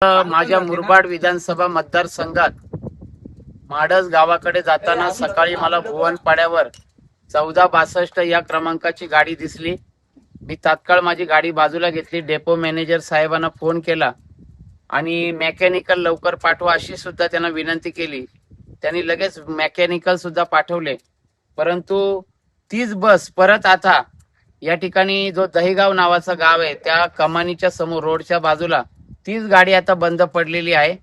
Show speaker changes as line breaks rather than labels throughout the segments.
माझ्या मुरबाड विधानसभा मतदारसंघात माडस गावाकडे जाताना सकाळी मला भुवनपाड्यावर 1462 या क्रमांकाची गाडी दिसली। मी तात्काळ माझी गाडी बाजूला घेतली, डेपो मॅनेजर साहेबांना फोन केला आणि मेकॅनिकल लवकर पाठवा अशी सुद्धा त्यांना विनंती केली। त्यांनी लगेच मेकॅनिकल सुद्धा पाठवले, परंतु तीच बस परत आता या ठिकाणी जो दहीगाव नावाचं गाव आहे त्या कमानीच्या समोर रोडच्या बाजूला तीच गाडी आता बंद पडलेली आहे।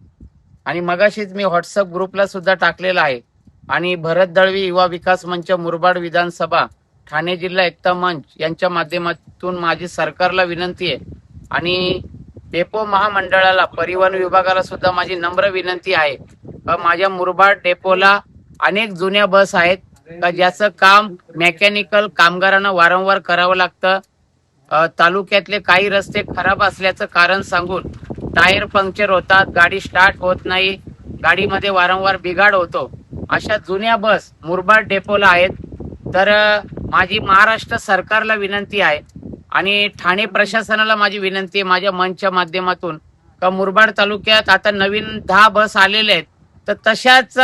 आणि मगाशीच मी व्हॉट्सअप ग्रुपला सुद्धा टाकलेला आहे आणि भरत दळवी युवा विकास मंच मुरबाड विधानसभा ठाणे जिल्हा एकता मंच यांच्या माध्यमातून माझी सरकारला विनंती आहे आणि डेपो महामंडळाला परिवहन विभागाला सुद्धा माझी नम्र विनंती आहे का माझ्या मुरबाड डेपोला अनेक जुन्या बस आहेत का ज्याचं काम मेकॅनिकल कामगारांना वारंवार करावं लागतं। तालुक्यातले काही रस्ते खराब असल्याचं कारण सांगून टायर पंक्चर होतात, गाडी स्टार्ट होत नाही, गाडीमध्ये वारंवार बिघाड होतो, अशा जुन्या बस मुरबाड डेपोला आहेत। तर माझी महाराष्ट्र सरकारला विनंती आहे आणि ठाणे प्रशासनाला माझी विनंती आहे माझ्या मंचच्या माध्यमातून का मुरबाड तालुक्यात आता नवीन 10 बस आलेले आहेत, तर तशाच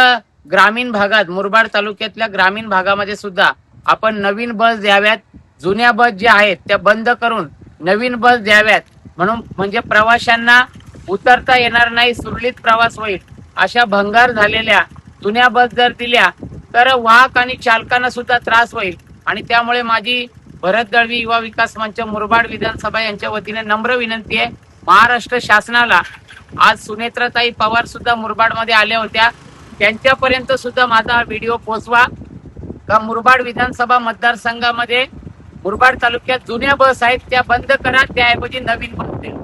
ग्रामीण भागात मुरबाड तालुक्यातल्या ग्रामीण भागामध्ये सुद्धा आपण नवीन बस द्याव्यात। जुन्या बस ज्या आहेत त्या बंद करून नवीन बस द्याव्यात, म्हणजे प्रवाशांना उतरता येणार नाही, सुरळीत प्रवास होईल। अशा भंगार झालेल्या जुन्या बस जर दिल्या तर वाहक आणि चालकांना सुद्धा त्रास होईल आणि त्यामुळे माझी भरत दळवी युवा विकास मंच मुरबाड विधानसभा यांच्या वतीने नम्र विनंती आहे महाराष्ट्र शासनाला। आज सुनेत्राताई पवार सुद्धा मुरबाड मध्ये आल्या होत्या, त्यांच्यापर्यंत सुद्धा माझा व्हिडिओ पोहोचवा का मुरबाड विधानसभा मतदारसंघामध्ये मुरबाड तालुक्यात जुन्या बस आहेत त्या बंद करा, त्याऐवजी नवीन बस द्या।